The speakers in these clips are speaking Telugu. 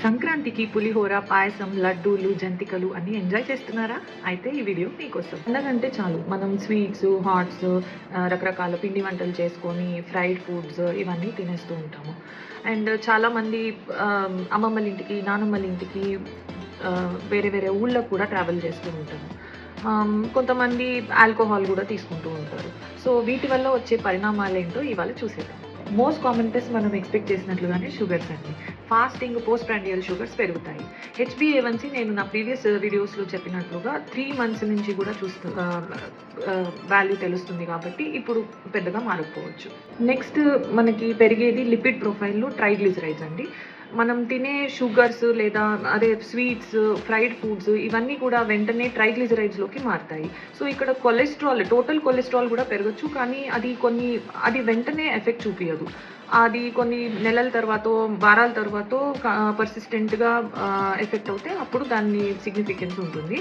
సంక్రాంతికి పులిహోర, పాయసం, లడ్డూలు, జంతికలు అన్నీ ఎంజాయ్ చేస్తున్నారా? అయితే ఈ వీడియో మీకోసం. పండగంటే చాలు మనం స్వీట్స్, హాట్స్ రకరకాల పిండి వంటలు చేసుకొని, ఫ్రైడ్ ఫుడ్స్ ఇవన్నీ తినేస్తూ ఉంటాము. అండ్ చాలామంది అమ్మమ్మల ఇంటికి, నానమ్మల ఇంటికి వేరే వేరే ఊళ్ళకి కూడా ట్రావెల్ చేస్తూ ఉంటాము. కొంతమంది ఆల్కహాల్ కూడా తీసుకుంటూ ఉంటారు. సో వీటి వల్ల వచ్చే పరిణామాలేంటో ఇవాళ చూసేద్దాం. మోస్ట్ కామన్ టెస్ట్ మనం ఎక్స్పెక్ట్ చేసినట్లుగానే షుగర్స్ అండి. ఫాస్టింగ్, పోస్ట్ ప్రాండియల్ షుగర్స్ పెరుగుతాయి. హెచ్బిఏవన్సీ నేను నా ప్రీవియస్ వీడియోస్లో చెప్పినట్లుగా 3 months నుంచి కూడా వాల్యూ తెలుస్తుంది కాబట్టి ఇప్పుడు పెద్దగా మారకపోవచ్చు. నెక్స్ట్ మనకి పెరిగేది లిపిడ్ ప్రొఫైల్లో ట్రైగ్లిజరైడ్స్ అండి. మనం తినే షుగర్స్ లేదా అదే స్వీట్స్, ఫ్రైడ్ ఫుడ్స్ ఇవన్నీ కూడా వెంటనే ట్రైగ్లిజరైడ్స్లోకి మారుతాయి. సో ఇక్కడ టోటల్ కొలెస్ట్రాల్ కూడా పెరగచ్చు, కానీ అది వెంటనే ఎఫెక్ట్ చూపించదు. అది కొన్ని నెలల తర్వాతో, వారాల తర్వాతో పర్సిస్టెంట్గా ఎఫెక్ట్ అవుతే అప్పుడు దాన్ని సిగ్నిఫికెన్స్ ఉంటుంది.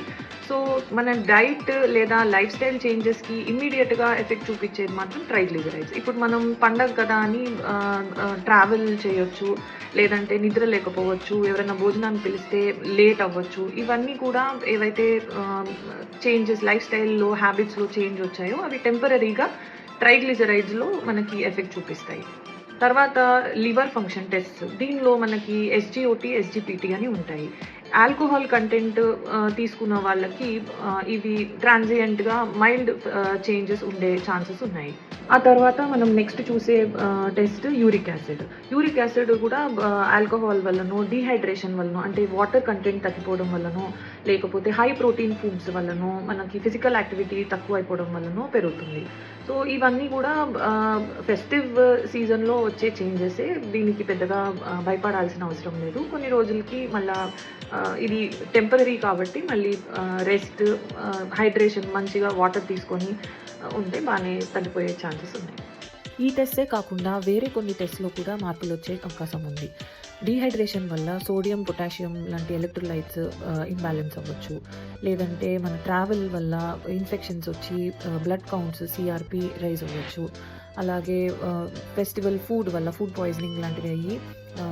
సో మన డైట్ లేదా లైఫ్ స్టైల్ చేంజెస్కి ఇమ్మీడియట్గా ఎఫెక్ట్ చూపించేది మాత్రం ట్రైగ్లిజరైడ్స్. ఇప్పుడు మనం పండగ కదా అని ట్రావెల్ చేయొచ్చు, లేదంటే నిద్ర లేకపోవచ్చు, ఎవరైనా భోజనాన్ని పిలిస్తే లేట్ అవ్వచ్చు. ఇవన్నీ కూడా ఏవైతే చేంజెస్ లైఫ్ స్టైల్లో, హ్యాబిట్స్లో చేంజ్ వచ్చాయో అవి టెంపరరీగా ట్రైగ్లిజరైడ్స్లో మనకి ఎఫెక్ట్ చూపిస్తాయి. తర్వాత లివర్ ఫంక్షన్ టెస్ట్. దీనిలో మనకి ఎస్జిఓటి, ఎస్జిపిటి అని ఉంటాయి. ఆల్కహాల్ కంటెంట్ తీసుకున్న వాళ్ళకి ఇవి ట్రాన్సియంట్గా మైల్డ్ చేంజెస్ ఉండే ఛాన్సెస్ ఉన్నాయి. ఆ తర్వాత మనం నెక్స్ట్ చూసే test uric acid. Uric acid కూడా ఆల్కహాల్ వల్లనో, డీహైడ్రేషన్ వల్లనో, అంటే వాటర్ కంటెంట్ తగ్గిపోవడం వల్లనో, లేకపోతే హై ప్రోటీన్ ఫుడ్స్ వల్లనో, మనకి ఫిజికల్ యాక్టివిటీ తక్కువ అయిపోవడం వల్లనో పెరుగుతుంది. సో ఇవన్నీ కూడా ఫెస్టివ్ సీజన్లో వచ్చే చేంజెసే. దీనికి పెద్దగా భయపడాల్సిన అవసరం లేదు. కొన్ని రోజులకి మళ్ళీ ఇది టెంపరరీ కాబట్టి మళ్ళీ రెస్ట్, హైడ్రేషన్, మంచిగా వాటర్ తీసుకొని ఉంటే బాగానే తగ్గిపోయే ఛాన్సెస్ ఉన్నాయి. ఈ టెస్టే కాకుండా వేరే కొన్ని టెస్ట్లో కూడా మార్పులు వచ్చే అవకాశం ఉంది. డీహైడ్రేషన్ వల్ల సోడియం, పొటాషియం లాంటి ఎలక్ట్రోలైట్స్ ఇంబ్యాలెన్స్ అవ్వచ్చు, లేదంటే మన ట్రావెల్ వల్ల ఇన్ఫెక్షన్స్ వచ్చి బ్లడ్ కౌంట్స్, సిఆర్పి రైజ్ అవ్వచ్చు. అలాగే ఫెస్టివల్ ఫుడ్ వల్ల ఫుడ్ పాయిజనింగ్ లాంటివి అయ్యి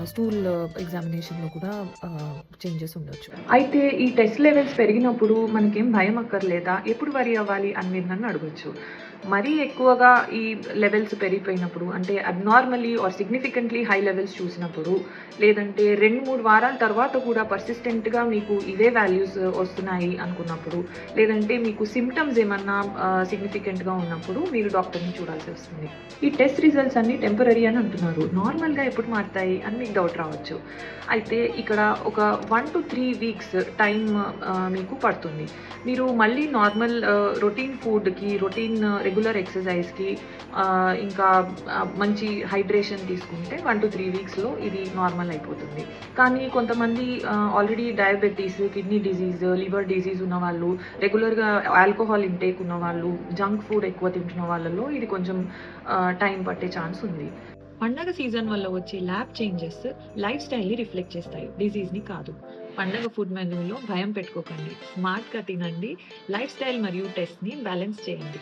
స్టూల్ ఎగ్జామినేషన్లో కూడా చేంజెస్ ఉండొచ్చు. అయితే ఈ టెస్ట్ లెవెల్స్ పెరిగినప్పుడు మనకేం భయం అక్కర్లేదా, ఎప్పుడు వరి అవ్వాలి అని మీరు నన్ను అడగచ్చు. మరీ ఎక్కువగా ఈ లెవెల్స్ పెరిగిపోయినప్పుడు, అంటే abnormally or significantly high levels చూసినప్పుడు, లేదంటే 2-3 వారాల తర్వాత కూడా పర్సిస్టెంట్గా మీకు ఇవే వాల్యూస్ వస్తున్నాయి అనుకున్నప్పుడు, లేదంటే మీకు సిమ్టమ్స్ ఏమన్నా సిగ్నిఫికెంట్గా ఉన్నప్పుడు మీరు డాక్టర్ని చూడాల్సి వస్తుంది. ఈ టెస్ట్ రిజల్ట్స్ అన్ని టెంపరరీ అని అంటున్నారు. నార్మల్గా ఎప్పుడు మారుతాయి అని మీకు డౌట్ రావచ్చు. అయితే ఇక్కడ ఒక 1 to 3 weeks టైం మీకు పడుతుంది. మీరు మళ్ళీ నార్మల్ రొటీన్ ఫుడ్కి, రొటీన్ రెగ్యులర్ ఎక్సర్సైజ్కి, ఇంకా మంచి హైడ్రేషన్ తీసుకుంటే 1 to 3 weeksలో ఇది నార్మల్ అయిపోతుంది. కానీ కొంతమంది already diabetes, kidney disease, liver disease ఉన్న వాళ్ళు, రెగ్యులర్గా ఆల్కహాల్ ఇంటేక్ ఉన్న వాళ్ళు, జంక్ ఫుడ్ ఎక్కువ తింటున్న వాళ్ళలో ఇది కొంచెం టైం పట్టే ఛాన్స్ ఉంది. పండగ సీజన్ వల్ల వచ్చే ల్యాబ్ చేంజెస్ లైఫ్ స్టైల్ని రిఫ్లెక్ట్ చేస్తాయి, డిజీజ్ని కాదు. పండగ ఫుడ్ మెనూలో భయం పెట్టుకోకండి, స్మార్ట్గా తినండి, లైఫ్ స్టైల్ మరియు టెస్ట్ని బ్యాలెన్స్ చేయండి.